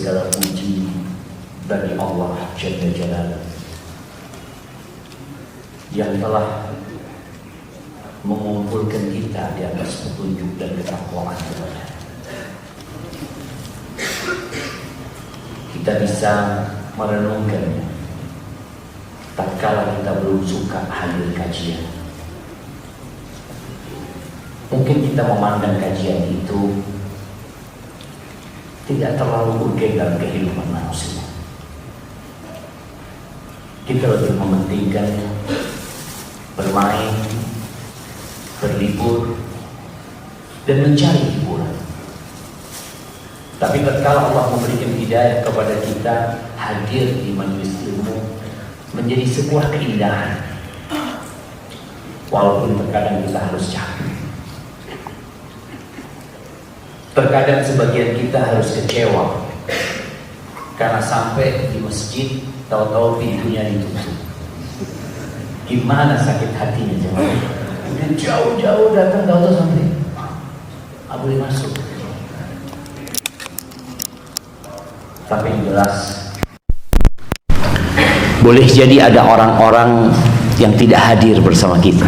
segala puji bagi Allah Jalla Jalaluhu yang telah mengumpulkan kita di atas petunjuk dan ketakwaan kepada. Kita bisa merenungkannya tatkala kita belum suka hadir kajian. Mungkin kita memandang kajian itu tidak terlalu urgen dalam kehidupan manusia. Kita lebih mementingkan bermain, berlibur, dan mencari hiburan. Tapi tatkala Allah memberikan hidayah kepada kita, hadir di majelis ilmu menjadi sebuah keindahan. Walaupun terkadang kita harus capek, terkadang sebagian kita harus kecewa karena sampai di masjid tahu-tahu pintunya ditutup. Gimana sakit hatinya jemaah? Udah jauh-jauh datang tahu-tahu sampai nggak boleh masuk. Tapi yang jelas, boleh jadi ada orang-orang yang tidak hadir bersama kita,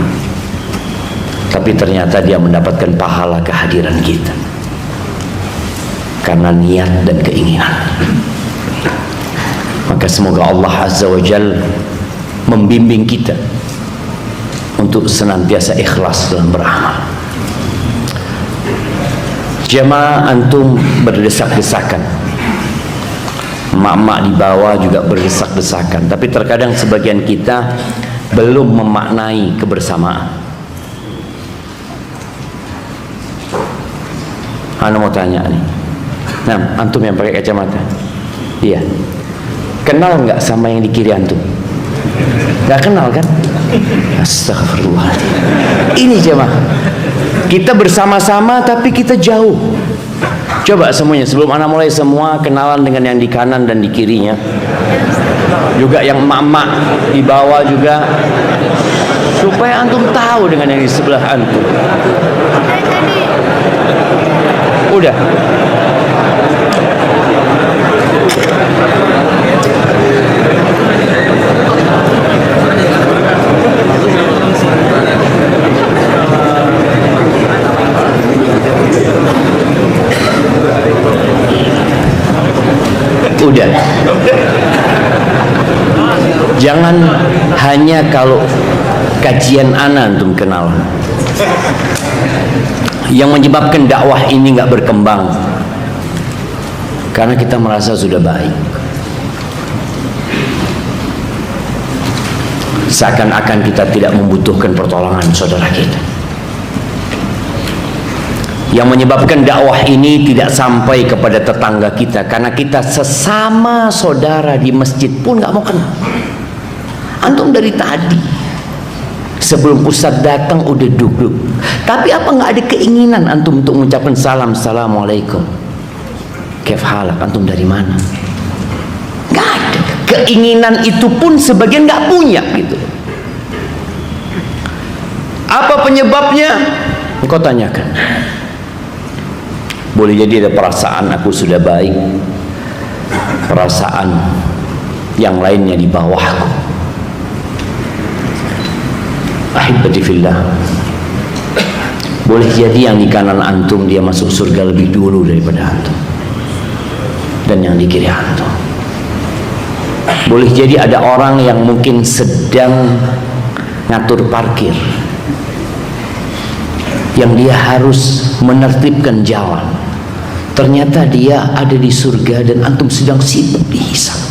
tapi ternyata dia mendapatkan pahala kehadiran kita karena niat dan keinginan. Maka semoga Allah Azza wa Jalla membimbing kita untuk senantiasa ikhlas dalam beramal. Jemaah antum berdesak-desakan, emak-emak di bawah juga berdesak-desakan, tapi terkadang sebagian kita belum memaknai kebersamaan. Ana mau tanya nih, nah antum yang pakai kacamata, iya, kenal nggak sama yang di kiri antum? Nggak kenal kan? Astagfirullah. Ini jemaah, kita bersama-sama tapi kita jauh. Coba semuanya, sebelum anak mulai, semua kenalan dengan yang di kanan dan di kirinya, juga yang emak-emak di bawah juga, supaya antum tahu dengan yang di sebelah antum. Udah. Udah. Jangan hanya kalau kajian ana antum kenal. Yang menyebabkan dakwah ini nggak berkembang karena kita merasa sudah baik, seakan-akan kita tidak membutuhkan pertolongan saudara kita. Yang menyebabkan dakwah ini tidak sampai kepada tetangga kita karena kita sesama saudara di masjid pun nggak mau kenal. Antum dari tadi sebelum ustadz datang udah duduk, tapi apa nggak ada keinginan antum untuk mengucapkan salam, assalamualaikum, kaif halak, antum dari mana? Nggak ada. Keinginan itu pun sebagian nggak punya gitu. Apa penyebabnya? Engkau tanyakan. Boleh jadi ada perasaan aku sudah baik, perasaan yang lainnya di bawahku. Ahibati fillah, boleh jadi yang di kanan antum dia masuk surga lebih dulu daripada antum, dan yang di kiri antum. Boleh jadi ada orang yang mungkin sedang ngatur parkir, yang dia harus menertibkan jalan, ternyata dia ada di surga dan antum sedang sibuk dihisab.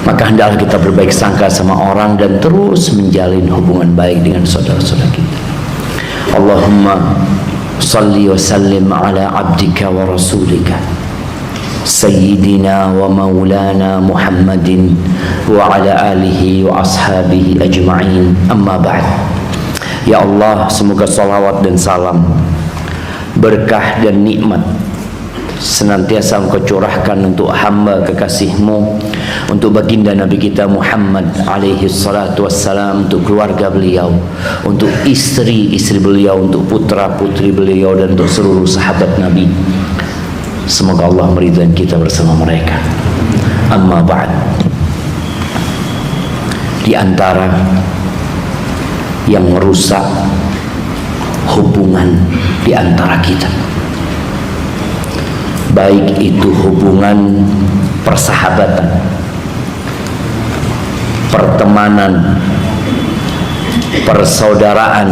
Maka hendaklah kita berbaik sangka sama orang dan terus menjalin hubungan baik dengan saudara-saudara kita. Allahumma salli wa sallim ala abdika wa rasulika Sayyidina wa maulana Muhammadin wa ala alihi wa ashabihi ajma'in, amma ba'd. Ya Allah, semoga salawat dan salam, berkah dan nikmat senantiasa Engkau curahkan untuk hamba kekasih-Mu, untuk baginda Nabi kita Muhammad alaihi salatu wassalam, untuk keluarga beliau, untuk istri-istri beliau, untuk putra-putri beliau, dan untuk seluruh sahabat Nabi Semoga Allah meridhai kita bersama mereka. Amma ba'd. Di antara yang merusak hubungan di antara kita, baik itu hubungan persahabatan, pertemanan, persaudaraan,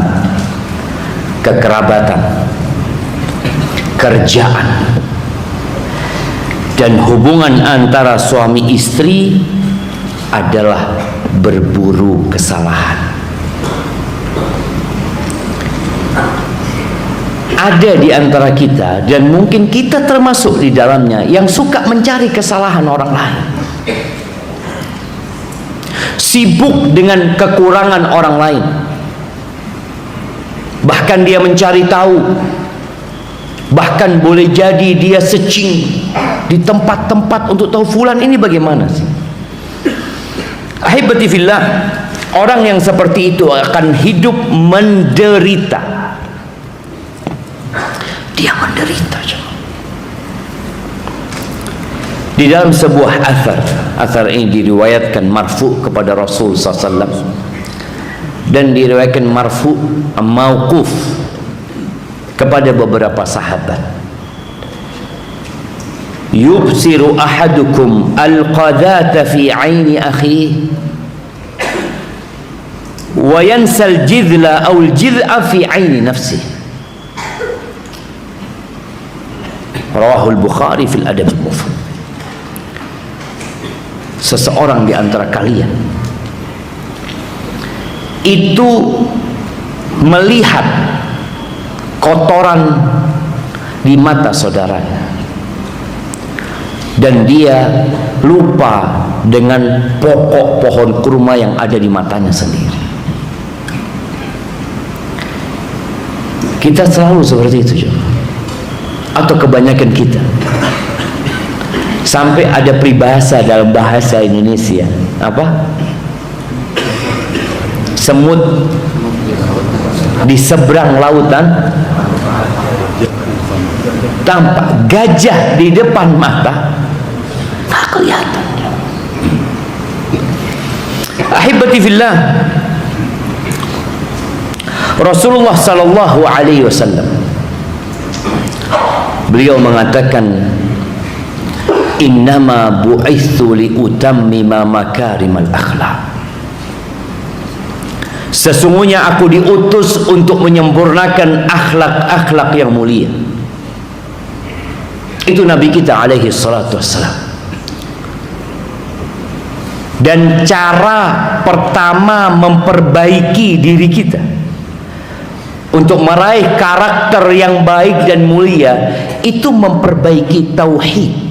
kekerabatan, kerjaan, dan hubungan antara suami istri adalah berburu kesalahan. Ada di antara kita, dan mungkin kita termasuk di dalamnya, yang suka mencari kesalahan orang lain, sibuk dengan kekurangan orang lain, bahkan dia mencari tahu, bahkan boleh jadi dia searching di tempat-tempat untuk tahu fulan ini bagaimana sih. Ahibati fillah, orang yang seperti itu akan hidup menderita. Dia menderita. Di dalam sebuah athar ini diriwayatkan marfu kepada Rasul SAW, dan diriwayatkan marfu mauquf kepada beberapa sahabat. Yubsiru ahadukum al-qadhata fi aini akhihi wa yansal jidla aw al-jid'a fi aini nafsihi. Rawahul Bukhari fil Adab al-Mufrad. Seseorang di antara kalian itu melihat kotoran di mata saudaranya, dan dia lupa dengan pokok pohon kurma yang ada di matanya sendiri. Kita selalu seperti itu juga, atau kebanyakan kita. Sampai ada peribahasa dalam bahasa Indonesia, apa? Semut di seberang lautan tampak, gajah di depan mata tak kelihatan. Ahibati fillah, Rasulullah sallallahu alaihi wasallam beliau mengatakan, innama bu'ithu liutammima makarimal akhlaq. Sesungguhnya aku diutus untuk menyempurnakan akhlak-akhlak yang mulia. Itu Nabi kita alaihi salatu wassalam. Dan cara pertama memperbaiki diri kita untuk meraih karakter yang baik dan mulia, itu memperbaiki tauhid.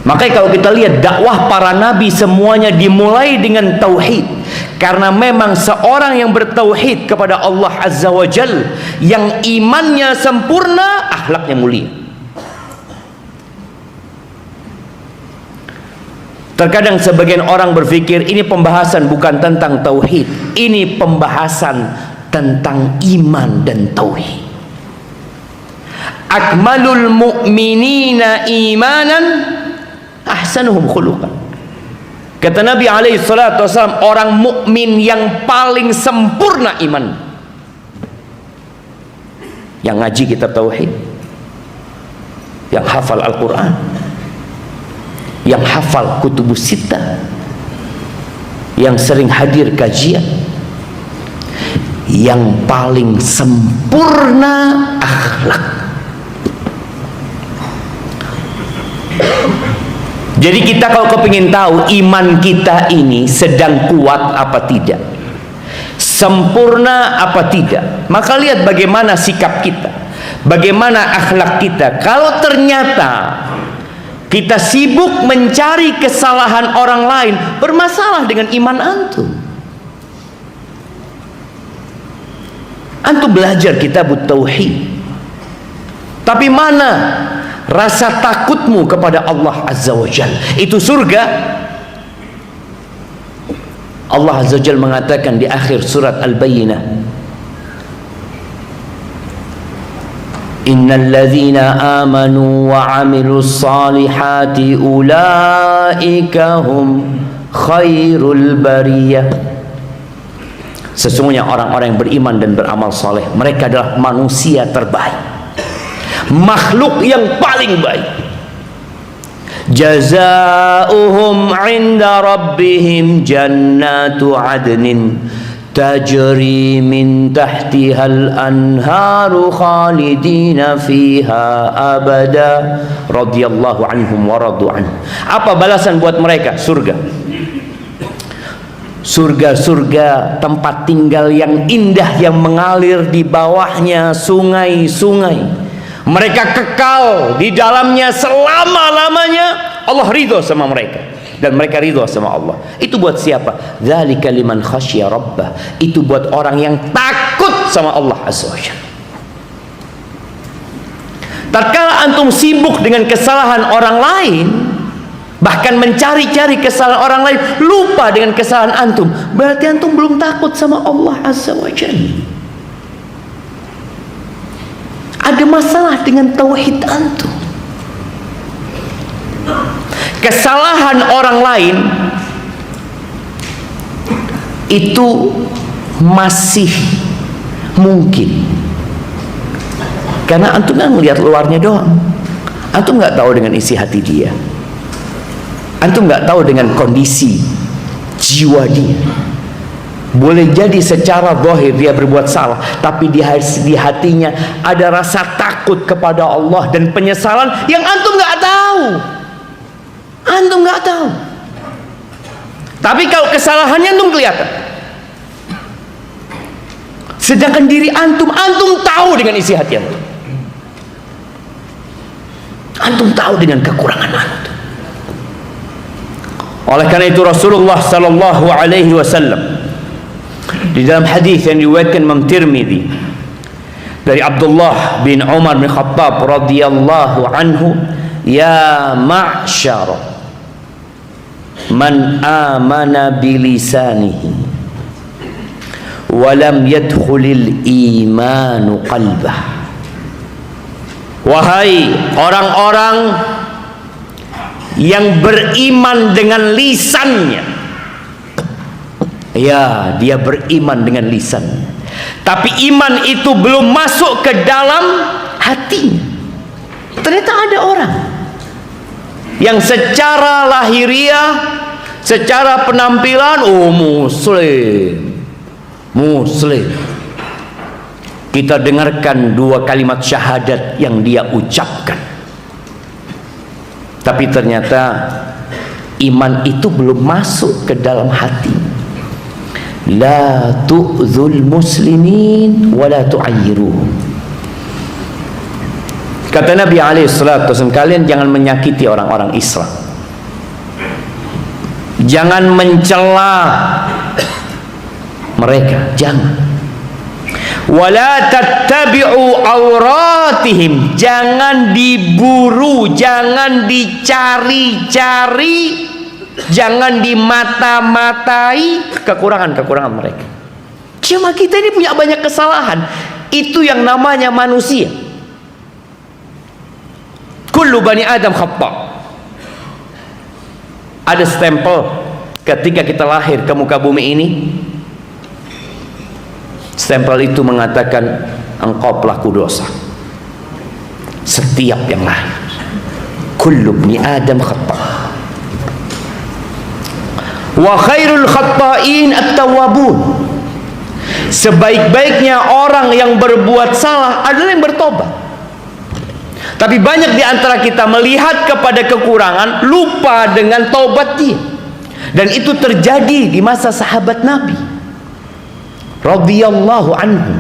Makanya kalau kita lihat dakwah para nabi semuanya dimulai dengan tauhid, karena memang seorang yang bertauhid kepada Allah Azza wa Jal, yang imannya sempurna, akhlaknya mulia. Terkadang sebagian orang berpikir ini pembahasan bukan tentang tauhid, ini pembahasan tentang iman dan tauhid. Akmalul mu'minina imanan ahsanuhum khuluqan. Kata Nabi alaihi salatu wasallam, orang mukmin yang paling sempurna iman, yang ngaji kitab tauhid, yang hafal Al-Quran, yang hafal kutubus sittah, yang sering hadir kajian, yang paling sempurna akhlak. Jadi kita kalau kepingin tahu iman kita ini sedang kuat apa tidak, sempurna apa tidak, maka lihat bagaimana sikap kita, bagaimana akhlak kita. Kalau ternyata kita sibuk mencari kesalahan orang lain, bermasalah dengan iman antum. Antum belajar kitab tauhid, tapi mana rasa takutmu kepada Allah Azza wa Jalla? Itu surga. Allah Azza wa Jalla mengatakan di akhir surat Al-Bayyinah, Innal ladzina amanu wa 'amilus salihati ulaika hum khairul bariyah. Sesungguhnya orang-orang yang beriman dan beramal soleh, mereka adalah manusia terbaik, makhluk yang paling baik. Jazaohum 'inda rabbihim jannatu 'adnin tajri min tahtihal anharu khalidina fiha abada radhiyallahu anhum wa radu an. Apa balasan buat mereka? Surga. Surga-surga, tempat tinggal yang indah yang mengalir di bawahnya sungai-sungai. Mereka kekal di dalamnya selama-lamanya. Allah ridho sama mereka dan mereka ridho sama Allah. Itu buat siapa? Dzalika liman khasyya rabbah. Itu buat orang yang takut sama Allah azza wajalla. Tatkala antum sibuk dengan kesalahan orang lain, bahkan mencari-cari kesalahan orang lain, lupa dengan kesalahan antum, berarti antum belum takut sama Allah azza wajalla. Ada masalah dengan tauhid antum. Kesalahan orang lain itu masih mungkin, karena antum kan melihat luarnya doang. Antum nggak tahu dengan isi hati dia. Antum nggak tahu dengan kondisi jiwa dia. Boleh jadi secara zahir dia berbuat salah, tapi di hatinya ada rasa takut kepada Allah dan penyesalan yang antum nggak tahu. Antum nggak tahu. Tapi kalau kesalahannya antum kelihatan. Sedangkan diri antum tahu dengan isi hati antum. Antum tahu dengan kekurangan antum. Oleh karena itu Rasulullah sallallahu alaihi wasallam di dalam hadis yang diriwayatkan Imam Tirmidzi dari Abdullah bin Umar bin Khattab radhiyallahu anhu, ya ma'syar man amana bilisanihi wa lam yadkhulil imanu qalbah. Wahai orang-orang yang beriman dengan lisannya. Ya, dia beriman dengan lisan, tapi iman itu belum masuk ke dalam hatinya. Ternyata ada orang yang secara lahiriah, secara penampilan, muslim. Kita dengarkan dua kalimat syahadat yang dia ucapkan, tapi ternyata iman itu belum masuk ke dalam hati. La tu'zul muslimin wa la tu'ayyiruhum. Kata Nabi SAW, kalian jangan menyakiti orang-orang Islam, jangan mencela mereka, jangan. Wa la tattabi'u auratihim, jangan diburu, jangan dicari-cari, jangan dimata-matai kekurangan-kekurangan mereka. Cuma kita ini punya banyak kesalahan. Itu yang namanya manusia. Kullu bani Adam khata'. Ada stempel ketika kita lahir ke muka bumi ini. Stempel itu mengatakan engkau pelaku dosa. Setiap yang lahir. Kullu bani Adam khata'. Wa khairul khatta'in at-tawwabun. Sebaik-baiknya orang yang berbuat salah adalah yang bertobat. Tapi banyak di antara kita melihat kepada kekurangan, lupa dengan taubat dia. Dan itu terjadi di masa sahabat Nabi radhiyallahu anhu.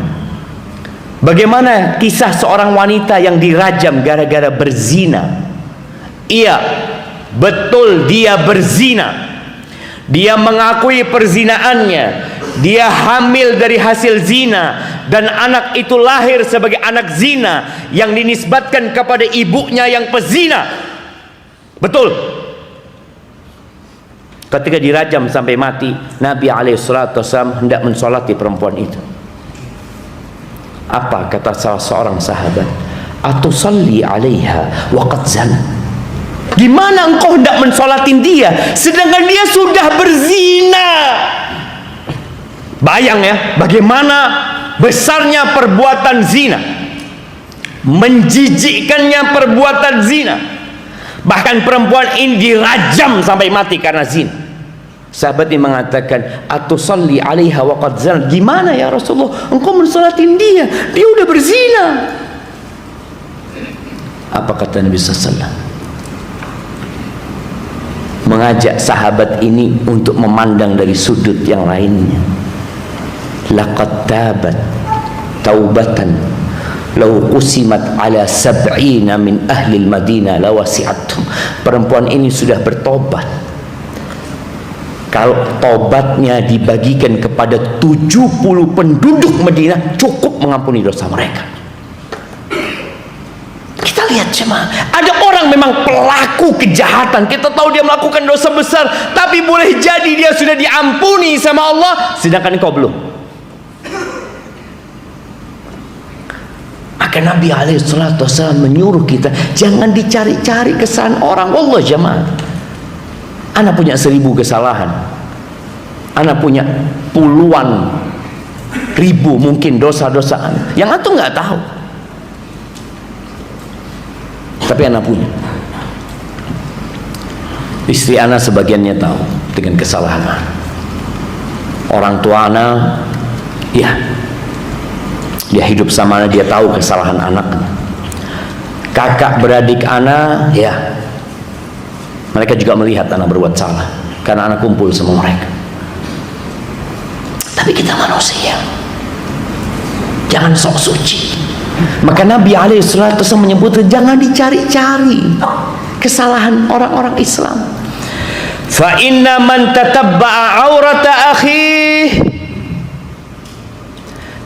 Bagaimana kisah seorang wanita yang dirajam gara-gara berzina. Iya, betul dia berzina. Dia mengakui perzinaannya, dia hamil dari hasil zina, dan anak itu lahir sebagai anak zina yang dinisbatkan kepada ibunya yang pezina. Betul. Ketika dirajam sampai mati, Nabi SAW hendak mensolati perempuan itu. Apa kata salah seorang sahabat? atusalli 'alaiha wa qad zana. Gimana engkau hendak mensolatin dia sedangkan dia sudah berzina? Bayang ya, bagaimana besarnya perbuatan zina, menjijikkannya perbuatan zina. Bahkan perempuan ini dirajam sampai mati karena zina. Sahabat ini mengatakan, atusalli 'alaiha wa qad zana. Gimana ya Rasulullah, engkau mensolatin dia udah berzina? Apa kata Nabi sallallahu alaihi wasallam? Mengajak sahabat ini untuk memandang dari sudut yang lainnya. Laqad tabat taubatan law qusimat ala sab'ina min ahli al-Madinah lawasi'atum. Perempuan ini sudah bertobat. Kalau tobatnya dibagikan kepada 70 penduduk Madinah, cukup mengampuni dosa mereka. Kita lihat jemaah, ada orang memang pelaku kejahatan, kita tahu dia melakukan dosa besar, tapi boleh jadi dia sudah diampuni sama Allah, sedangkan engkau belum. Maka Nabi SAW menyuruh kita jangan dicari-cari kesalahan orang. Wallah jemaah, ana punya 1000 kesalahan, ana punya puluhan ribu mungkin dosa-dosaan yang antum nggak tahu, tapi anak punya. Istri anak sebagiannya tahu dengan kesalahan anak. Orang tua anak, ya, dia hidup sama anak, dia tahu kesalahan anak. Kakak beradik anak, ya, mereka juga melihat anak berbuat salah karena anak kumpul sama mereka. Tapi kita manusia, jangan sok suci. Maka Nabi SAW menyebut jangan dicari-cari kesalahan orang-orang Islam. Fa inna man tatabba'a aurata akhi,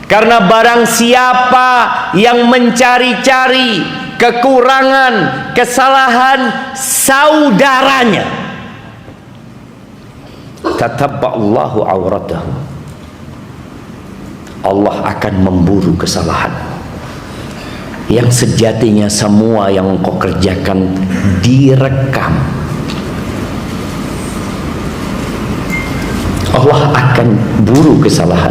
karena barang siapa yang mencari-cari kekurangan, kesalahan saudaranya, tatabba'allahu auratahu, Allah akan memburu kesalahan. Yang sejatinya semua yang engkau kerjakan direkam. Allah akan buru kesalahan.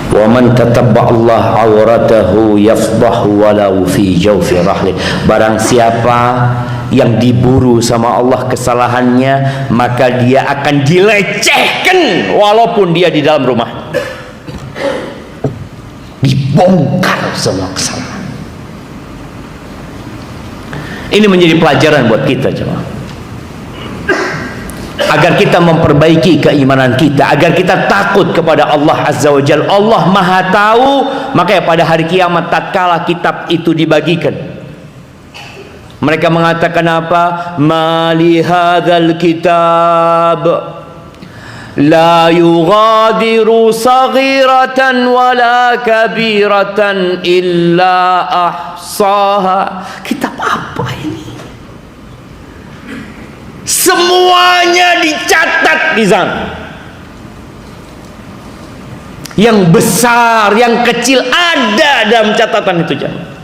Wa man tatabba Allah auratahu yafdahu walau fi jawfi rahli. Barang siapa yang diburu sama Allah kesalahannya, maka dia akan dilecehkan walaupun dia di dalam rumah. Dibongkar semua kesalahan. Ini menjadi pelajaran buat kita jemaah, agar kita memperbaiki keimanan kita, agar kita takut kepada Allah Azza wa Jalla. Allah Maha Tahu. Makanya pada hari kiamat tatkala kitab itu dibagikan, mereka mengatakan apa? Mali hadzal kitab la yughadiru saghiratan wala kabiratan illa ahsaha. Kitab apa ini? Semuanya dicatat di sana. Yang besar, yang kecil ada dalam catatan itu jemaah.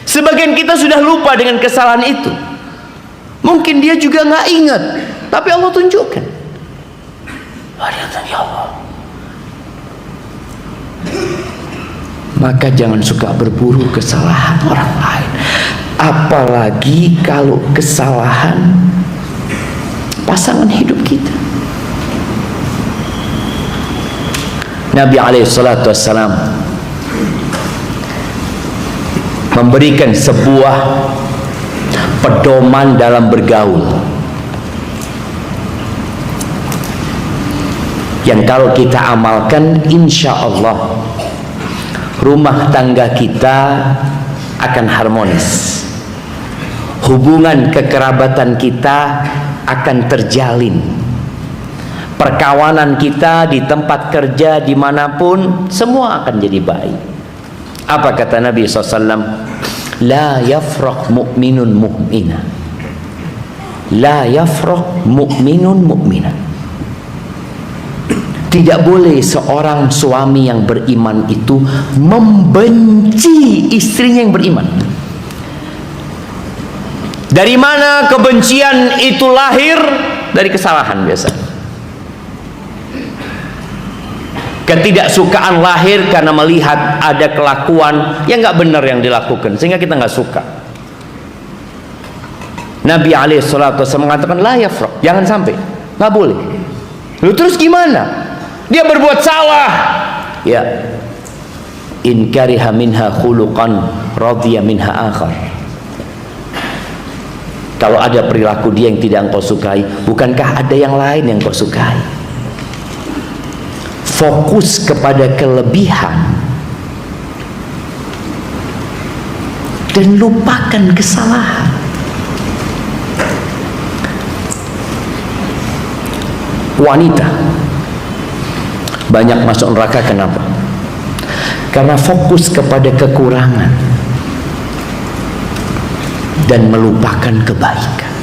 Sebagian kita sudah lupa dengan kesalahan itu. Mungkin dia juga nggak ingat, tapi Allah tunjukkan. Ya Allah. Maka jangan suka berburu kesalahan orang lain, apalagi kalau kesalahan pasangan hidup kita. Nabi SAW memberikan sebuah pedoman dalam bergaul, yang kalau kita amalkan, insya Allah rumah tangga kita akan harmonis, hubungan kekerabatan kita akan terjalin, perkawanan kita di tempat kerja dimanapun semua akan jadi baik. Apa kata Nabi SAW? La yafraq mu'minun mu'mina, la yafraq mu'minun mu'mina. Tidak boleh seorang suami yang beriman itu membenci istrinya yang beriman. Dari mana kebencian itu lahir? Dari kesalahan biasa. Ketidaksukaan lahir karena melihat ada kelakuan yang nggak benar yang dilakukan, sehingga kita nggak suka. Nabi alaihissalatu wasallam mengatakan la yafraq, jangan sampai, nggak boleh. Lalu terus gimana? Dia berbuat salah, ya, in kariha minha khuluqan radhiya minha akhar. Kalau ada perilaku dia yang tidak engkau sukai, bukankah ada yang lain yang engkau sukai? Fokus kepada kelebihan dan lupakan kesalahan. Wanita banyak masuk neraka, kenapa? Karena fokus kepada kekurangan dan melupakan kebaikan.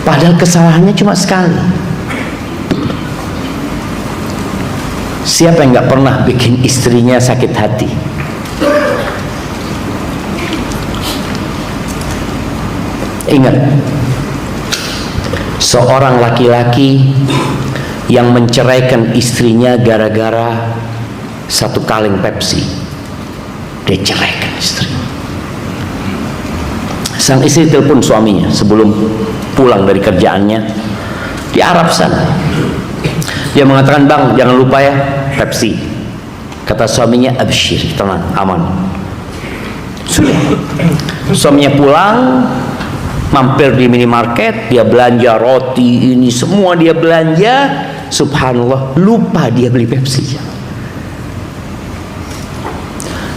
Padahal kesalahannya cuma sekali. Siapa yang nggak pernah bikin istrinya sakit hati? Ingat, seorang laki-laki yang menceraikan istrinya gara-gara satu kaleng Pepsi, dia ceraikan istrinya. Sang istri telepon suaminya sebelum pulang dari kerjaannya di Arab sana. Dia mengatakan, bang, jangan lupa ya Pepsi. Kata suaminya, absyir, tenang, aman. Sudah. Suaminya pulang, mampir di minimarket, dia belanja roti, ini semua dia belanja. Subhanallah, lupa dia beli Pepsi.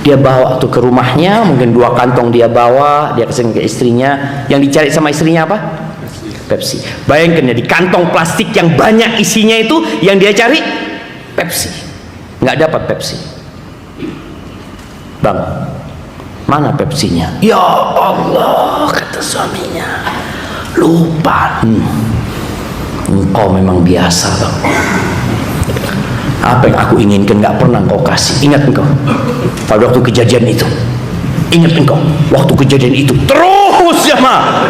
Dia bawa tuh ke rumahnya, mungkin 2 kantong dia bawa, dia kasih ke istrinya. Yang dicari sama istrinya apa? Pepsi. Bayangkan ya, di kantong plastik yang banyak isinya itu, yang dia cari Pepsi. Nggak dapat Pepsi. Bang, mana Pepsinya? Ya Allah, kata suaminya, lupa. Engkau memang biasa, bang. Apa yang aku inginkan nggak pernah engkau kasih. Ingat engkau pada waktu kejadian itu. Ingat engkau waktu kejadian itu. Terus jemaah.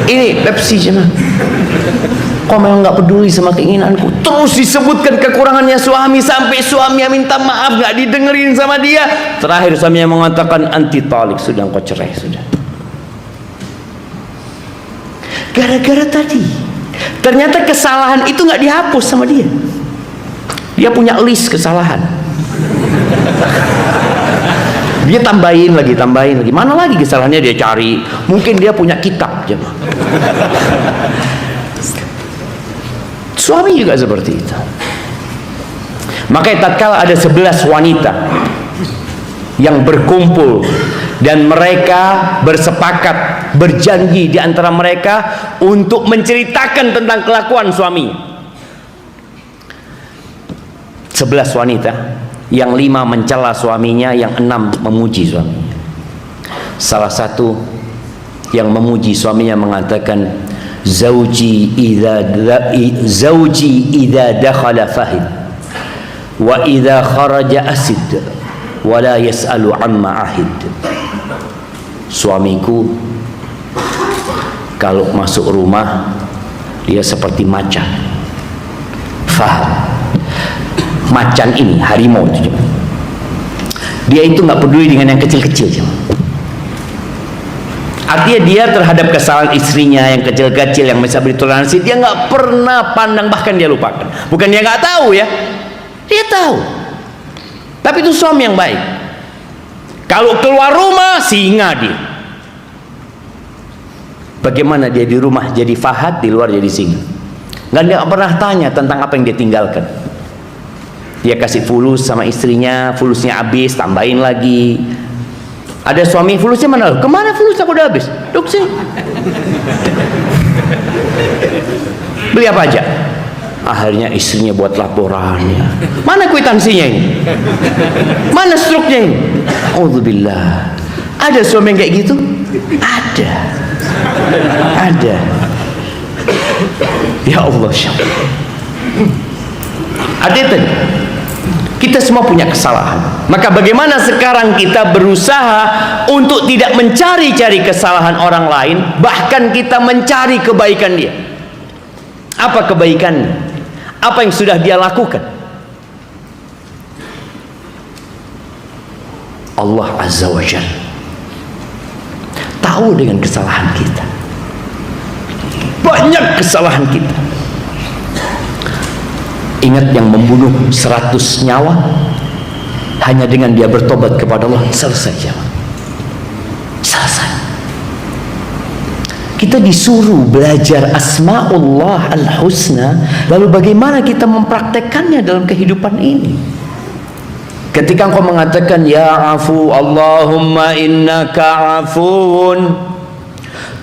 Ini Pepsi jemaah. Kau memang nggak peduli sama keinginanku. Terus disebutkan kekurangannya suami sampai suaminya minta maaf, nggak didengerin sama dia. Terakhir suaminya mengatakan anti talik, sudah engkau cerai sudah. Gara-gara tadi. Ternyata kesalahan itu nggak dihapus sama dia. Dia punya list kesalahan. Dia tambahin lagi. Mana lagi kesalahannya dia cari. Mungkin dia punya kitab. Suami juga seperti itu. Makanya tatkala ada 11 wanita yang berkumpul dan mereka bersepakat, berjanji di antara mereka untuk menceritakan tentang kelakuan suami. 11 wanita, yang 5 mencela suaminya, yang 6 memuji suami. Salah satu yang memuji suaminya mengatakan, zauji idza dakhala fahid wa idza kharaja asid wa la yas'alu amma ahid. Suamiku kalau masuk rumah dia seperti macan. Fahad, macan ini harimau itu. Dia itu nggak peduli dengan yang kecil-kecil. Artinya dia terhadap kesalahan istrinya yang kecil-kecil, yang bisa bertoleransi, dia nggak pernah pandang, bahkan dia lupakan. Bukan dia nggak tahu ya, dia tahu. Tapi itu suami yang baik. Kalau keluar rumah singa dia. Bagaimana dia di rumah jadi fahad, di luar jadi singa. Dan dia nggak pernah tanya tentang apa yang dia tinggalkan. Dia kasih fulus sama istrinya, fulusnya habis, tambahin lagi. Ada suami, fulusnya mana? Kemana fulus aku udah habis? Duk sini. Beli apa aja? Akhirnya istrinya buat laporannya. Mana kwitansinya ini? Mana struknya ini? Auzubillah. Ada suami yang kayak gitu? Ada. Ada. Ya Allah, Hati-hati. Kita semua punya kesalahan. Maka bagaimana sekarang kita berusaha untuk tidak mencari-cari kesalahan orang lain, bahkan kita mencari kebaikan dia. Apa kebaikannya? Apa yang sudah dia lakukan? Allah Azza wa Jalla tahu dengan kesalahan kita. Banyak kesalahan kita. Ingat yang membunuh 100 nyawa, hanya dengan dia bertobat kepada Allah selesai jawab. Selesai. Kita disuruh belajar asma'ullah al-husna, lalu bagaimana kita mempraktekannya dalam kehidupan ini? Ketika engkau mengatakan ya afu Allahumma innaka afuun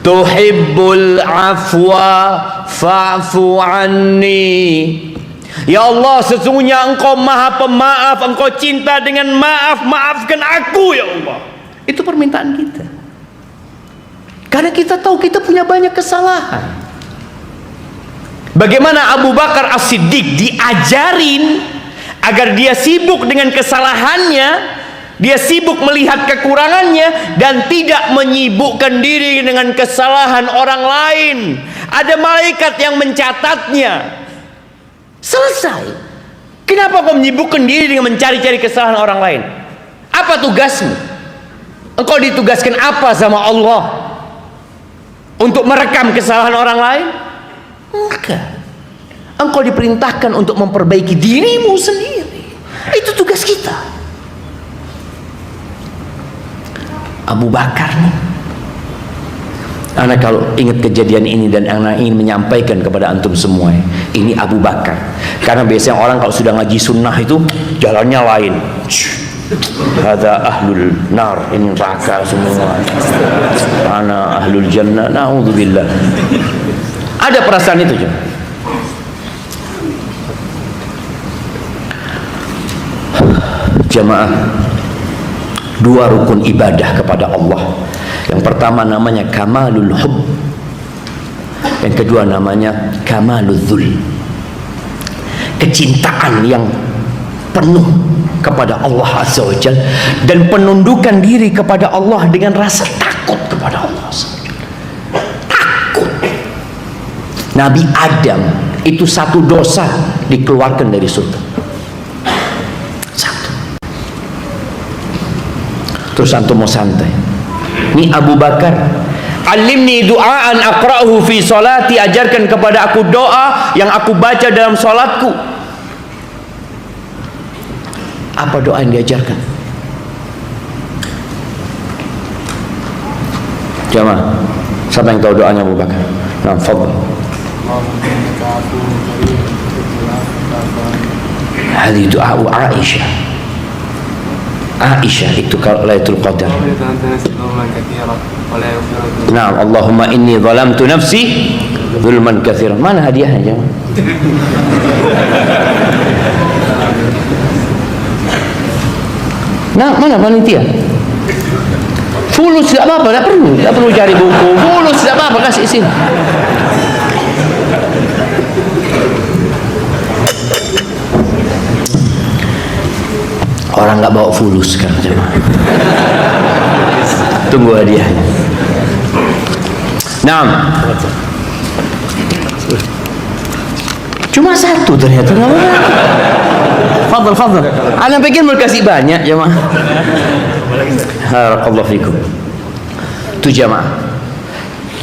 tuhibbul afwa fa'fu anni. Ya Allah, sesungguhnya engkau maha pemaaf, engkau cinta dengan maaf, maafkan aku ya Allah. Itu permintaan kita. Karena kita tahu kita punya banyak kesalahan. Bagaimana Abu Bakar As-Siddiq diajarin agar dia sibuk dengan kesalahannya, dia sibuk melihat kekurangannya dan tidak menyibukkan diri dengan kesalahan orang lain. Ada malaikat yang mencatatnya. Selesai. Kenapa kau menyibukkan diri dengan mencari-cari kesalahan orang lain? Apa tugasmu? Engkau ditugaskan apa sama Allah? Untuk merekam kesalahan orang lain? Enggak. Engkau diperintahkan untuk memperbaiki dirimu sendiri. Itu tugas kita. Abu Bakar nih, anak kalau ingat kejadian ini dan anak ingin menyampaikan kepada antum semua, ini Abu Bakar. Karena biasanya orang kalau sudah ngaji sunnah itu jalannya lain. Ada ahlul nar, ini neraka semua. Ana ahlul jannah, naudzubillah. Ada perasaan itu juga. Jamaah, dua rukun ibadah kepada Allah. Yang pertama namanya kamalul hub, yang kedua namanya kamalul dzul, kecintaan yang penuh kepada Allah Azza wa Jalla dan penundukan diri kepada Allah dengan rasa takut kepada Allah Azza wa Jalla. Takut. Nabi Adam itu satu dosa dikeluarkan dari surga. Satu. Terus antum mau santai. Ini Abu Bakar, alimni du'aan aqra'uhu fi salati, ajarkan kepada aku doa yang aku baca dalam salatku. Apa doa yang diajarkan? Jamaah, siapa yang tahu doanya Abu Bakar? Nah, fadhil. Hadhi doa Aisyah. Aisyah itu Lailatul Qadar. Naam, Allahumma inni zalamtu nafsi zulman katsiran. Mana hadiahnya, jemaah? Nah, mana panitia? Fulus tidak apa-apa, tidak perlu cari buku. Fulus tidak apa-apa, kasih sini. Orang nggak bawa fulus sekarang, jemaah. Tunggu hadiahnya. Naam. Cuma satu ternyata. Fadl, fadl. Ana pikir mau kasih banyak, jemaah. Barakallahu fikum. Itu jemaah.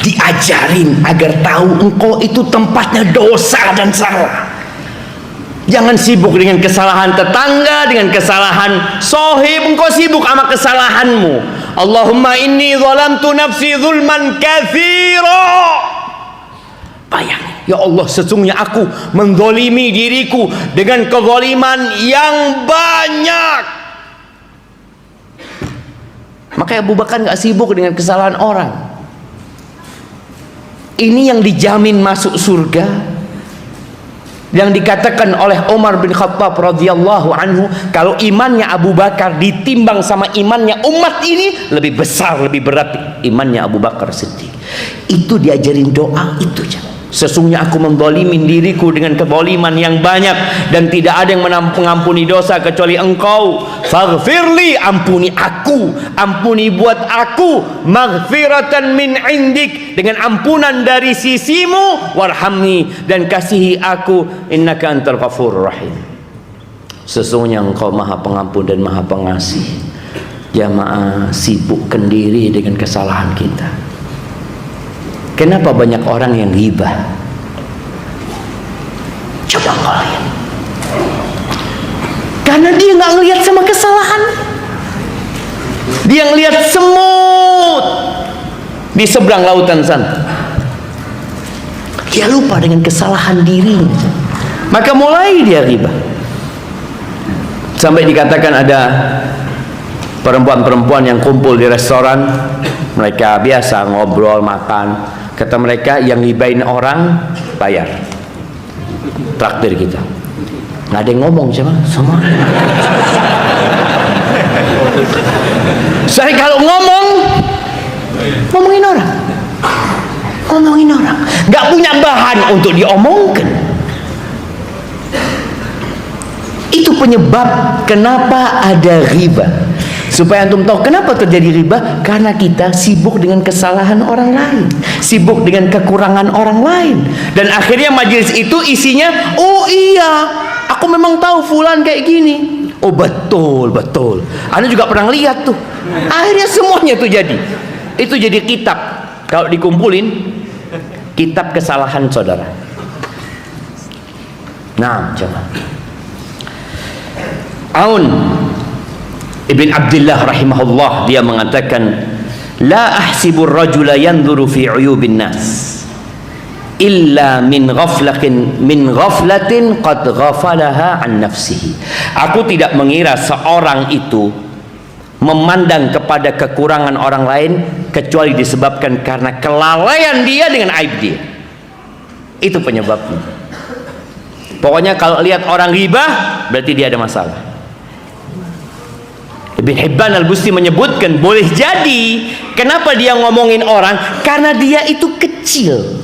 Diajarin agar tahu engkau itu tempatnya dosa dan salah. Jangan sibuk dengan kesalahan tetangga, dengan kesalahan sohib. Engkau sibuk sama kesalahanmu. Allahumma inni zalamtu nafsi zulman katsira. Bayangin, ya Allah, sesungguhnya aku menzalimi diriku dengan kezaliman yang banyak. Makanya Abu Bakar gak sibuk dengan kesalahan orang. Ini yang dijamin masuk surga, yang dikatakan oleh Umar bin Khattab radhiyallahu anhu, kalau imannya Abu Bakar ditimbang sama imannya umat ini, lebih besar, lebih berat imannya Abu Bakar Siddiq. Itu diajarin doa itu, jangan. Sesungguhnya aku menzalimin diriku dengan kezaliman yang banyak, dan tidak ada yang mengampuni dosa kecuali Engkau. Faghfirli, ampuni aku, ampuni buat aku, maghfiratan min indik, dengan ampunan dari sisimu, warhamni, dan kasihi aku, innaka antal ghafurur rahim. Sesungguhnya Engkau Maha Pengampun dan Maha Pengasih. Jamaah, sibukkan diri dengan kesalahan kita. Kenapa banyak orang yang ghibah? Coba kau lihat. Karena dia nggak ngelihat sama kesalahan. Dia ngelihat semut di seberang lautan sana. Dia lupa dengan kesalahan dirinya. Maka mulai dia ghibah. Sampai dikatakan ada perempuan-perempuan yang kumpul di restoran. Mereka biasa ngobrol, makan. Kata mereka, yang ngibain orang bayar, traktir kita. Nggak ada yang ngomong sama. Saya kalau ngomongin orang, nggak punya bahan untuk diomongkan. Itu penyebab kenapa ada riba. Supaya antum tahu kenapa terjadi riba, karena kita sibuk dengan kesalahan orang lain, sibuk dengan kekurangan orang lain, dan akhirnya majelis itu isinya, oh iya, aku memang tahu fulan kayak gini. Oh betul. Anda juga pernah lihat tuh. Akhirnya semuanya tuh itu jadi kitab. Kalau dikumpulin, kitab kesalahan saudara. Nah, coba. Aun Ibn Abdullah rahimahullah, dia mengatakan, la ahsibur rajula yanzuru fi uyubin nas illa min ghaflatin qad ghafalaha an nafsihi. Aku tidak mengira seorang itu memandang kepada kekurangan orang lain kecuali disebabkan karena kelalaian dia dengan aib dia. Itu penyebabnya. Pokoknya kalau lihat orang ghibah, berarti dia ada masalah. Ibn Hibban al-Busti menyebutkan, boleh jadi kenapa dia ngomongin orang, karena dia itu kecil,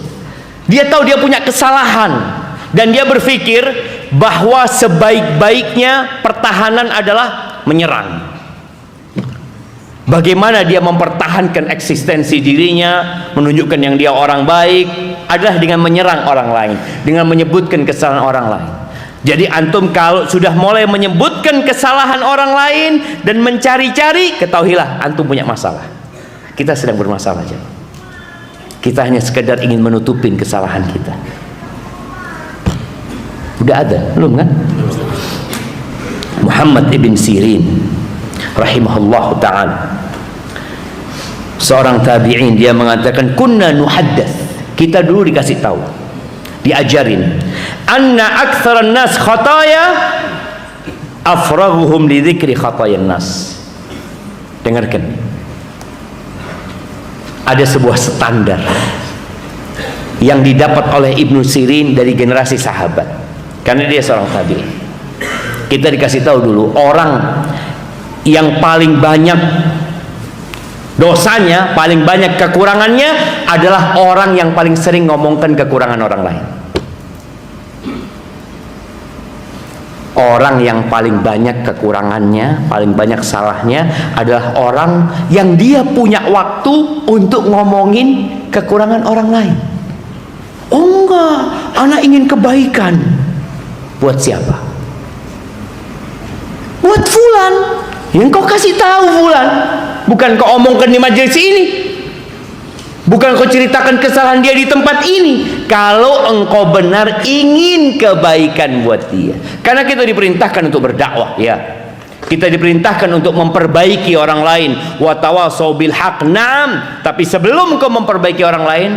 dia tahu dia punya kesalahan, dan dia berpikir bahwa sebaik-baiknya pertahanan adalah menyerang. Bagaimana dia mempertahankan eksistensi dirinya, menunjukkan yang dia orang baik, adalah dengan menyerang orang lain, dengan menyebutkan kesalahan orang lain. Jadi antum kalau sudah mulai menyebutkan kesalahan orang lain dan mencari-cari, ketahuilah antum punya masalah. Kita sedang bermasalah aja. Kita hanya sekedar ingin menutupin kesalahan kita. Udah ada, belum kan? Muhammad ibn Sirin rahimahullah ta'ala, seorang tabi'in, dia mengatakan, kunna nuhaddats, kita dulu dikasih tahu, diajarin, anna aktsaran nas khataya afraghuhum li dzikri khatayan nas. Dengarkan, ada sebuah standar yang didapat oleh Ibnu Sirin dari generasi sahabat, karena dia seorang tabi'in. Kita dikasih tahu dulu, orang yang paling banyak dosanya, paling banyak kekurangannya adalah orang yang paling sering ngomongkan kekurangan orang lain. Orang yang paling banyak kekurangannya, paling banyak salahnya adalah orang yang dia punya waktu untuk ngomongin kekurangan orang lain. Oh enggak, anak ingin kebaikan. Buat siapa? Buat fulan. Yang kau kasih tahu fulan, bukan kau omongkan di majelis ini, bukan kau ceritakan kesalahan dia di tempat ini. Kalau engkau benar ingin kebaikan buat dia, karena kita diperintahkan untuk berdakwah, ya, kita diperintahkan untuk memperbaiki orang lain. Wa tawasau bil haq, na'am. Tapi sebelum engkau memperbaiki orang lain,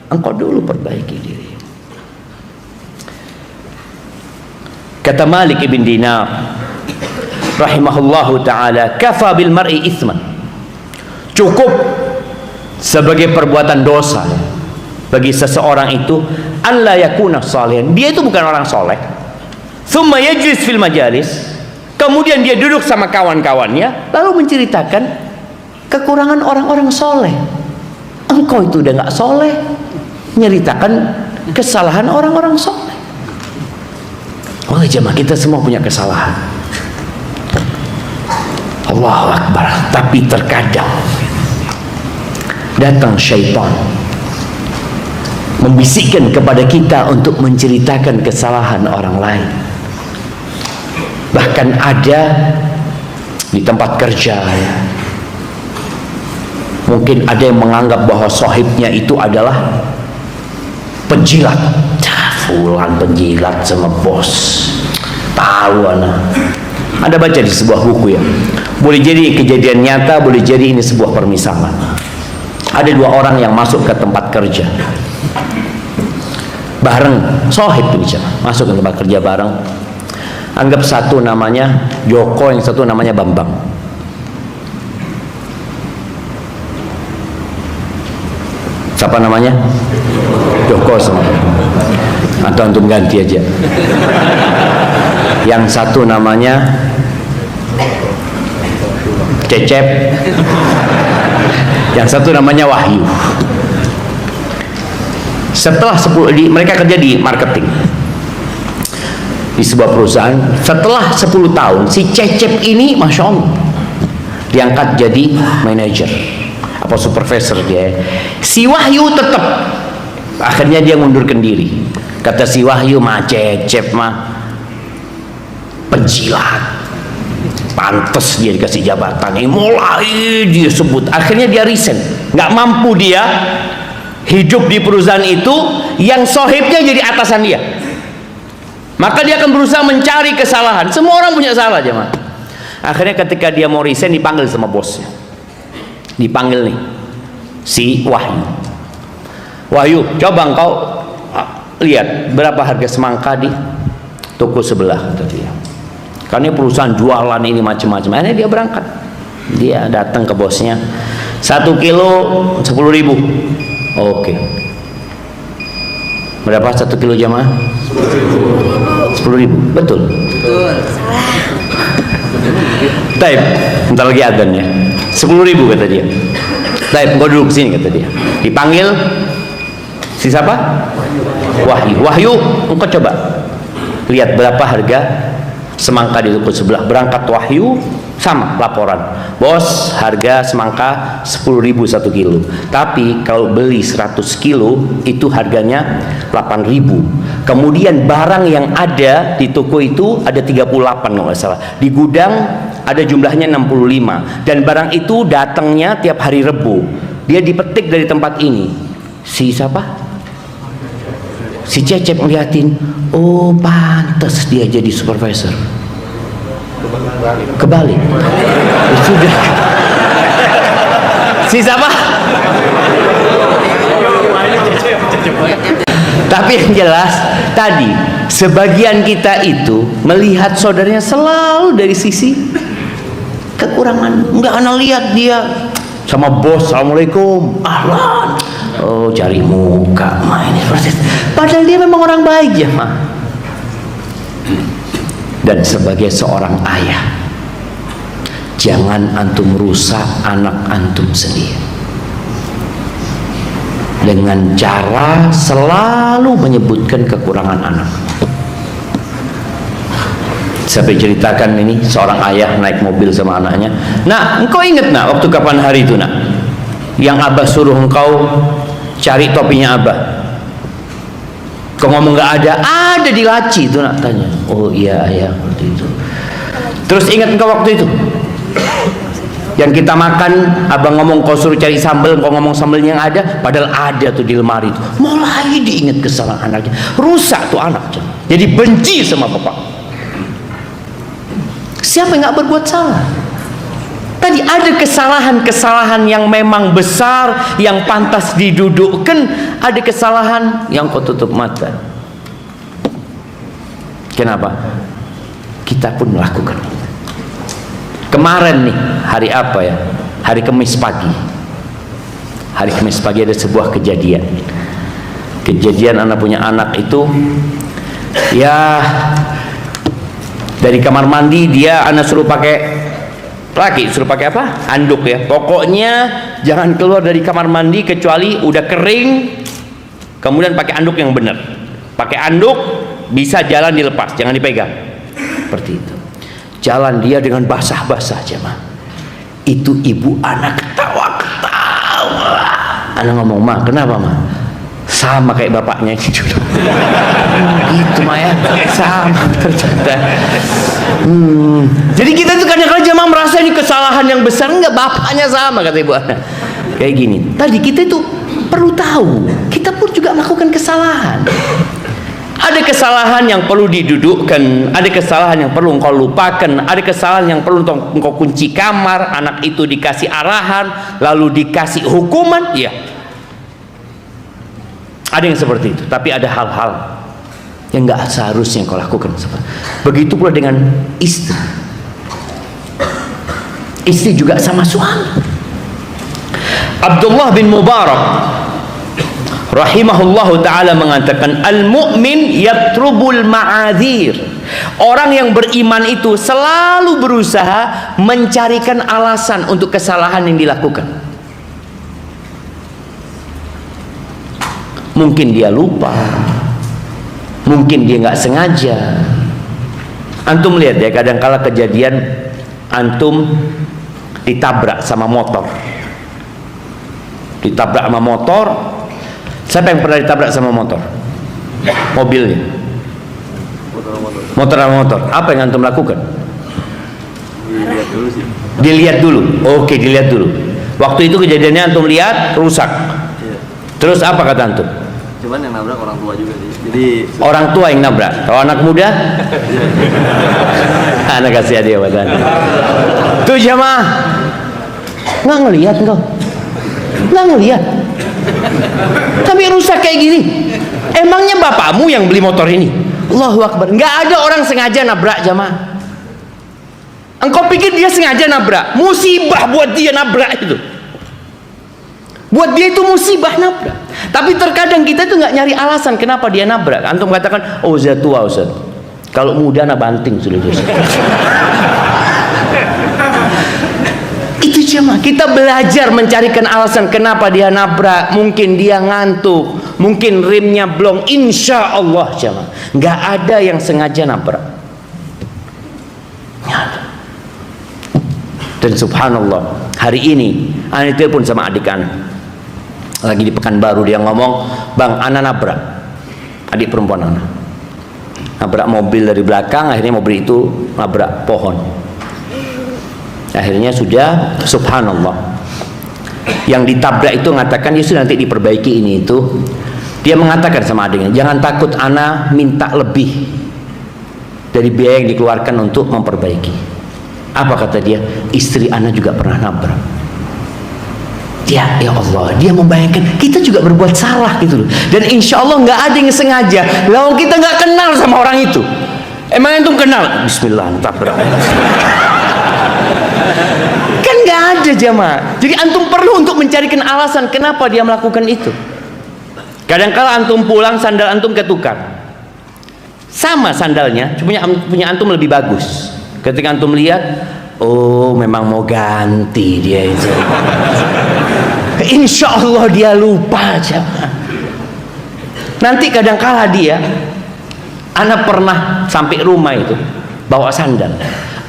engkau dulu perbaiki diri. Kata Malik ibn Dinar rahimahullahu ta'ala, kafa bil mar'i ithman, cukup sebagai perbuatan dosa bagi seseorang itu an la yakuna salihan, dia itu bukan orang soleh, thumma yajlis fil majalis, kemudian dia duduk sama kawan-kawannya lalu menceritakan kekurangan orang-orang soleh. Engkau itu udah gak soleh, menceritakan kesalahan orang-orang soleh. Oleh jemaah, kita semua punya kesalahan. Allahu Akbar. Tapi terkadang datang syaitan membisikkan kepada kita untuk menceritakan kesalahan orang lain. Bahkan ada di tempat kerja ya, mungkin ada yang menganggap bahwa sahibnya itu adalah penjilat. Fulan penjilat sama bos, tahu anak. Ada baca di sebuah buku ya, boleh jadi kejadian nyata, boleh jadi ini sebuah permisalan. Ada dua orang yang masuk ke tempat kerja bareng, sahib ini, masuk ke tempat kerja bareng. Anggap satu namanya Joko, yang satu namanya Bambang. Siapa namanya? Joko sama Bambang. Atau antum ganti aja. Yang satu namanya Cecep, yang satu namanya Wahyu. Setelah mereka kerja di marketing di sebuah perusahaan. Setelah 10 tahun si Cecep ini Masya Allah diangkat jadi manajer apa supervisor dia. Si Wahyu tetap, akhirnya dia mundurkan diri. Kata si Wahyu, mah Cecep mah penjilat, pantes dia dikasih jabatan. Mulai dia sebut, akhirnya dia resign. Nggak mampu dia hidup di perusahaan itu yang sohibnya jadi atasan dia. Maka dia akan berusaha mencari kesalahan. Semua orang punya salah jemaah. Akhirnya ketika dia mau resign, dipanggil sama bosnya. Dipanggil nih si Wahyu. Wahyu, coba engkau lihat berapa harga semangka di toko sebelah, kata dia. Karena perusahaan jualan ini macam-macam. Akhirnya dia berangkat. Dia datang ke bosnya. 1 kilo 10.000. Oke. Berapa 1 kilo jamaah? 10.000. Betul. Betul. Salah. Taib, bentar lagi adzan ya. 10.000 kata dia. Taib, engkau duduk sini kata dia. Dipanggil si siapa? Wahyu. Wahyu, engkau coba lihat berapa harga semangka di toko sebelah. Berangkat Wahyu, sama laporan, bos, harga semangka 10.000 1 kilo, tapi kalau beli 100 kilo itu harganya 8.000. Kemudian barang yang ada di toko itu ada 38 kalau nggak salah, di gudang ada jumlahnya 65, dan barang itu datangnya tiap hari Rebu. Dia dipetik dari tempat ini. Si siapa? Si Cecep ngeliatin, oh pantas dia jadi supervisor. Kebalik. Sudah. Si siapa? Tapi yang jelas tadi sebagian kita itu melihat saudaranya selalu dari sisi kekurangan. Enggak ana lihat dia sama bos, assalamualaikum, ahlan, oh cari muka main. Padahal dia memang orang baik ya mah. Dan sebagai seorang ayah, jangan antum rusak anak antum sendiri dengan cara selalu menyebutkan kekurangan anak. Saya ceritakan ini, seorang ayah naik mobil sama anaknya. Nak, engkau ingat nak waktu kapan hari itu nak, yang abah suruh engkau cari topinya abah? Kau ngomong nggak ada di laci itu nak, tanya. Oh iya ayah, waktu itu. Terus ingat engkau waktu itu yang kita makan, abang ngomong kau suruh cari sambal, kau ngomong sambalnya yang ada, padahal ada tuh di lemari itu. Mulai diingat kesalahan anaknya, rusak tuh anak, jadi benci sama bapak. Siapa yang nggak berbuat salah? Tadi ada kesalahan-kesalahan yang memang besar, yang pantas didudukkan. Ada kesalahan yang kau tutup mata. Kenapa? Kita pun melakukan. Kemarin nih, hari apa ya? Hari Kamis pagi. Hari Kamis pagi ada sebuah kejadian. Kejadian anak punya anak itu, ya dari kamar mandi dia anak suruh pakai suruh pakai apa? Handuk ya. Pokoknya jangan keluar dari kamar mandi kecuali udah kering kemudian pakai anduk yang benar. Pakai anduk, bisa jalan dilepas, jangan dipegang. Seperti itu. Jalan dia dengan basah-basah jemaah. Itu ibu anak ketawa-ketawa. Anak ngomong, "Ma, kenapa, Ma?" Sama kayak bapaknya ini dulu. Gitu, Ma, ya. Sama ternyata. Jadi kita tuh kadang-kadang jemaah merasa ini kesalahan yang besar. Enggak, bapaknya sama, kata ibu anak. Kayak gini. Tadi kita itu perlu tahu, kita pun juga melakukan kesalahan. Ada kesalahan yang perlu didudukkan, ada kesalahan yang perlu engkau lupakan, ada kesalahan yang perlu engkau kunci kamar, anak itu dikasih arahan, lalu dikasih hukuman, ya. Ada yang seperti itu, tapi ada hal-hal yang nggak seharusnya engkau lakukan. Begitu pula dengan istri. Istri juga sama suami. Abdullah bin Mubarak rahimahullahu ta'ala mengatakan, al-mu'min yatrubul ma'adzir. Orang yang beriman itu selalu berusaha mencarikan alasan untuk kesalahan yang dilakukan. Mungkin dia lupa, mungkin dia nggak sengaja. Antum lihat ya, kadang-kala kejadian antum ditabrak sama motor. Ditabrak sama motor. Siapa yang pernah ditabrak sama motor? Mobilnya. Motor. Apa yang antum lakukan? Dilihat dulu sih. Dilihat dulu. Oke, dilihat dulu. Waktu itu kejadiannya antum lihat rusak. Iya. Terus apa kata antum? Cuman yang nabrak orang tua juga sih. Jadi Orang tua yang nabrak. Kalau anak muda? Anak kasih hadiah buat anda. Tuh jamaah, nggak ngelihat engkau? Nggak ngelihat? Tapi rusak kayak gini. Emangnya bapakmu yang beli motor ini? Allahu Akbar. Nggak ada orang sengaja nabrak jamaah. Engkau pikir dia sengaja nabrak? Musibah buat dia nabrak itu. Buat dia itu musibah nabrak. Tapi terkadang kita itu nggak nyari alasan kenapa dia nabrak. Antum katakan, oh Ustaz tua Ustaz. Kalau muda anak banting sudah Ustaz. Itu cuma kita belajar mencarikan alasan kenapa dia nabrak. Mungkin dia ngantuk, mungkin rimnya blong. Insya Allah cuma nggak ada yang sengaja nabrak. Dan subhanallah, hari ini anak telepon sama adik anak, lagi di Pekanbaru, dia ngomong, "Bang, anak nabrak adik perempuan anak, nabrak mobil dari belakang, akhirnya mobil itu nabrak pohon. Akhirnya sudah, subhanallah, yang ditabrak itu mengatakan, ya sudah nanti diperbaiki ini itu." Dia mengatakan sama adiknya, "Jangan takut, anak minta lebih dari biaya yang dikeluarkan untuk memperbaiki." Apa kata dia? "Istri anak juga pernah nabrak." Ya Allah, dia membayangkan kita juga berbuat salah gitu loh. Dan insya Allah nggak ada yang sengaja. Lalu kita nggak kenal sama orang itu. Emang antum kenal? Bismillah, tabrak. Kan nggak ada jamaah. Jadi antum perlu untuk mencarikan alasan kenapa dia melakukan itu. Kadang-kala antum pulang, sandal antum ketukar. Sama sandalnya, punya antum lebih bagus. Ketika antum lihat, oh memang mau ganti dia itu. Insya Allah dia lupa aja. Nanti kadang-kala dia, anak pernah sampai rumah itu bawa sandal.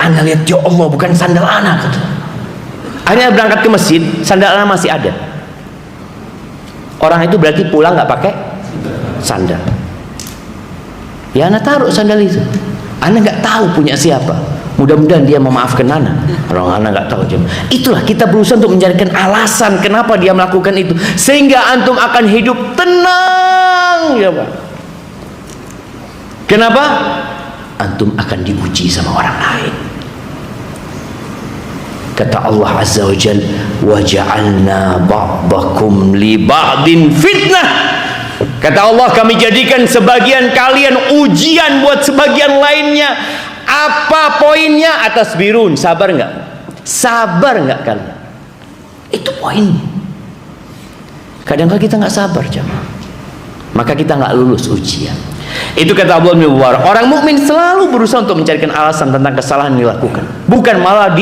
Anak lihat, ya Allah bukan sandal anak. Akhirnya berangkat ke masjid, sandal anak masih ada. Orang itu berarti pulang nggak pakai sandal. Ya anak taruh sandal itu. Anak nggak tahu punya siapa. Mudah-mudahan dia memaafkan anak. Kalau anak nggak tahu jemaah. Itulah kita berusaha untuk mencarikan alasan kenapa dia melakukan itu, sehingga antum akan hidup tenang, ya Pak. Kenapa? Antum akan diuji sama orang lain. Kata Allah Azza wa Jalla, "Wa ja'alna ba'dakum li ba'din fitnah." Kata Allah, kami jadikan sebagian kalian ujian buat sebagian lainnya. Apa poinnya? Atas birun, sabar nggak? Sabar nggak kalian? Itu poinnya. Kadang-kadang kita nggak sabar jemaah, maka kita nggak lulus ujian. Itu kata Abdullah bin Mubarak, orang mukmin selalu berusaha untuk mencarikan alasan tentang kesalahan yang dilakukan, bukan malah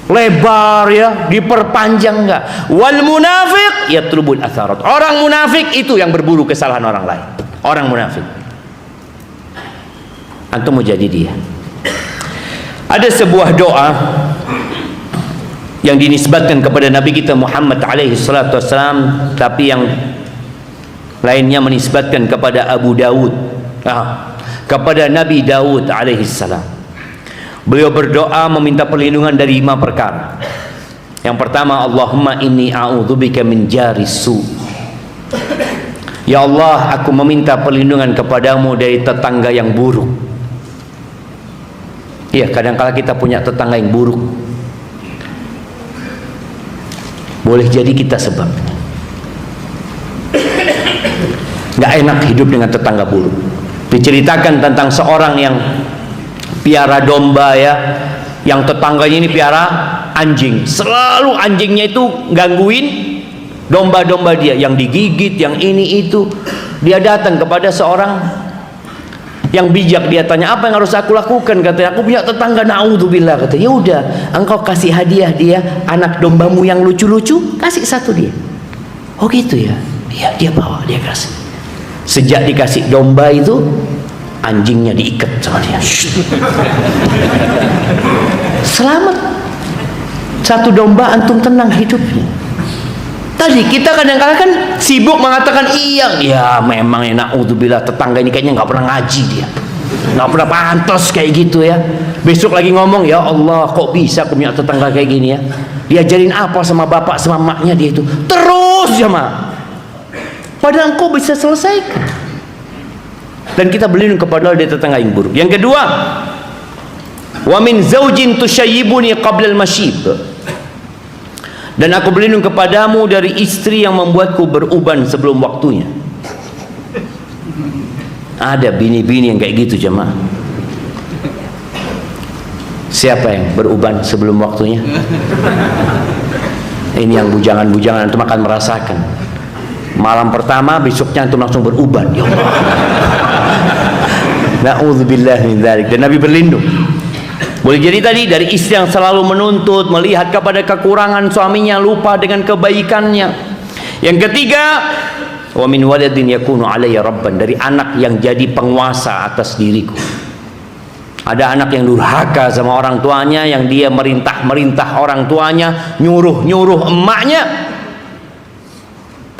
lebar ya, diperpanjang enggak. Wal munafiq yatlubul atharat. Orang munafik itu yang berburu kesalahan orang lain. Orang munafik. Antum mau jadi dia. Ada sebuah doa yang dinisbatkan kepada Nabi kita Muhammad alaihi salatu wassalam, tapi yang lainnya menisbatkan kepada Abu Dawud, kepada Nabi Dawud alaihi salam. Beliau berdoa meminta perlindungan dari 5 perkara. Yang pertama, Allahumma inni a'udzubika min jaris su. Ya Allah, aku meminta perlindungan kepadamu dari tetangga yang buruk. Iya, kadang-kala kita punya tetangga yang buruk. Boleh jadi kita sebab. Gak enak hidup dengan tetangga buruk. Diceritakan tentang seorang yang piara domba ya, yang tetangganya ini piara anjing. Selalu anjingnya itu gangguin domba-domba dia, yang digigit, yang ini itu. Dia datang kepada seorang yang bijak, dia tanya, apa yang harus aku lakukan? Katanya, aku punya tetangga, naudzubillah. Katanya, ya udah, engkau kasih hadiah dia anak dombamu yang lucu-lucu, kasih 1 dia. Oh gitu ya? Iya, dia bawa, dia kasih. Sejak dikasih domba itu, anjingnya diikat sama dia. Selamat. 1 domba, antum tenang hidupnya. Tadi kita kadang-kadang kan sibuk mengatakan iya, ya memang ya naudzubillah, tetangga ini kayaknya nggak pernah ngaji dia, nggak pernah pantas kayak gitu ya. Besok lagi ngomong, ya Allah kok bisa aku punya tetangga kayak gini ya, diajarin apa sama bapak sama maknya dia itu terus ya mak, padahal engkau bisa selesaikan. Dan kita berlindung kepada Allah dari tetangga yang buruk. Yang kedua, wa min zaujin tusyayyibuni qabla al-masyib. Dan aku berlindung kepadamu dari istri yang membuatku beruban sebelum waktunya. Ada bini-bini yang kayak gitu jemaah. Siapa yang beruban sebelum waktunya? Ini yang bujangan-bujangan, antum akan merasakan. Malam pertama, besoknya antum langsung beruban. Ya Allah. Na'udzubillah min dzalik. Dan Nabi berlindung. Boleh jadi tadi dari istri yang selalu menuntut, melihat kepada kekurangan suaminya, lupa dengan kebaikannya. Yang ketiga, wa min waladin yakunu alayya rabban, dari anak yang jadi penguasa atas diriku. Ada anak yang durhaka sama orang tuanya, yang dia merintah orang tuanya, nyuruh emaknya,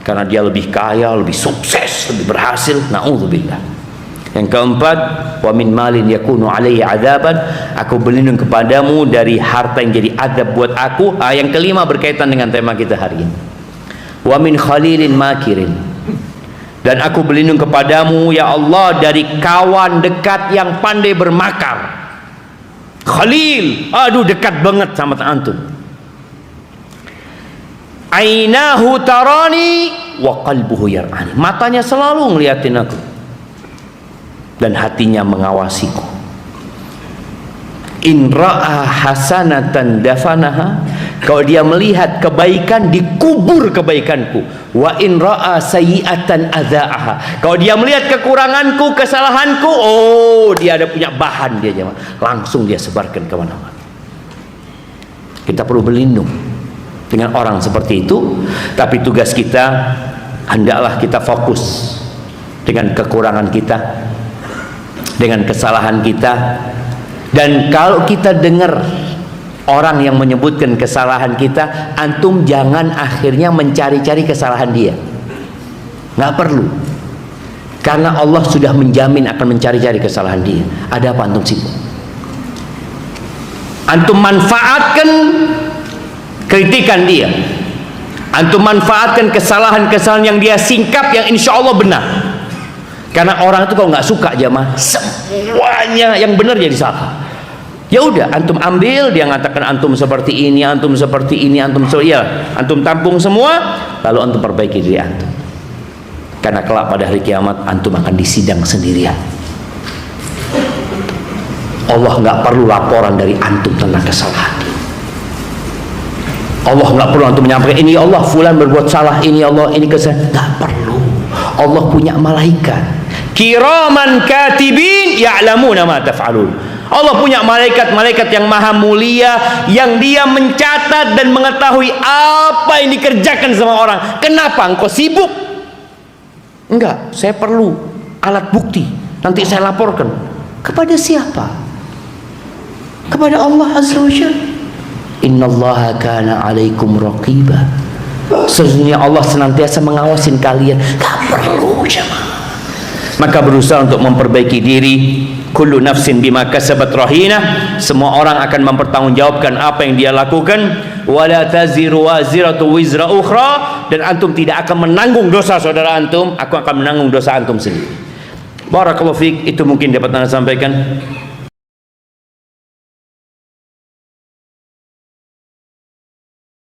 karena dia lebih kaya, lebih sukses, lebih berhasil. Na'udzubillah. Yang keempat, wa min malin yakunu alayya adzaban, aku berlindung kepadamu dari harta yang jadi adab buat aku. Yang kelima berkaitan dengan tema kita hari ini. Wa min khalilin makirin, dan aku berlindung kepadamu ya Allah dari kawan dekat yang pandai bermakar. Khalil, aduh dekat banget sama antum. Ainahu tarani wa qalbuhu yar'ani, matanya selalu ngeliatin aku dan hatinya mengawasiku. In ra'a hasanatan dafanaha, kalau dia melihat kebaikan, dikubur kebaikanku. Wa in ra'a sayyi'atan adza'aha, kalau dia melihat kekuranganku, kesalahanku, oh dia ada punya bahan dia jemaah, langsung dia sebarkan ke mana-mana. Kita perlu berlindung dengan orang seperti itu. Tapi tugas kita, hendaklah kita fokus dengan kekurangan kita, dengan kesalahan kita. Dan kalau kita dengar orang yang menyebutkan kesalahan kita, antum jangan akhirnya mencari-cari kesalahan dia. Nggak perlu, karena Allah sudah menjamin akan mencari-cari kesalahan dia. Ada apa antum sibuk? Antum manfaatkan kritikan dia, antum manfaatkan kesalahan-kesalahan yang dia singkap, yang insya Allah benar. Karena orang itu kalau nggak suka jamaah, semuanya yang benar jadi salah. Ya udah, antum ambil, dia mengatakan antum seperti ini, antum seperti ini, antum antum tampung semua, lalu antum perbaiki diri antum. Karena kelak pada hari kiamat antum akan disidang sendirian. Allah nggak perlu laporan dari antum tentang kesalahan. Allah nggak perlu antum menyampaikan, ini Allah fulan berbuat salah, ini Allah ini kesalahan. Nggak perlu. Allah punya malaikat kiraman katibin ya'lamuna ma taf'alun. Allah punya malaikat-malaikat yang maha mulia, yang dia mencatat dan mengetahui apa yang dikerjakan sama orang. Kenapa engkau sibuk? Enggak, saya perlu alat bukti, nanti saya laporkan. Kepada siapa? Kepada Allah Azza wa Jalla. Innallaha kana 'alaikum raqiba. Sesungguhnya Allah senantiasa mengawasin kalian. Gak perlu jemaah. Maka berusaha untuk memperbaiki diri. Kullu nafsin bima kasabat rahina. Semua orang akan mempertanggungjawabkan apa yang dia lakukan. Wala taziru waziratu wizra ukhra. Dan antum tidak akan menanggung dosa saudara antum, aku akan menanggung dosa antum sendiri. Barakallahu fiik. Itu mungkin dapat anda sampaikan.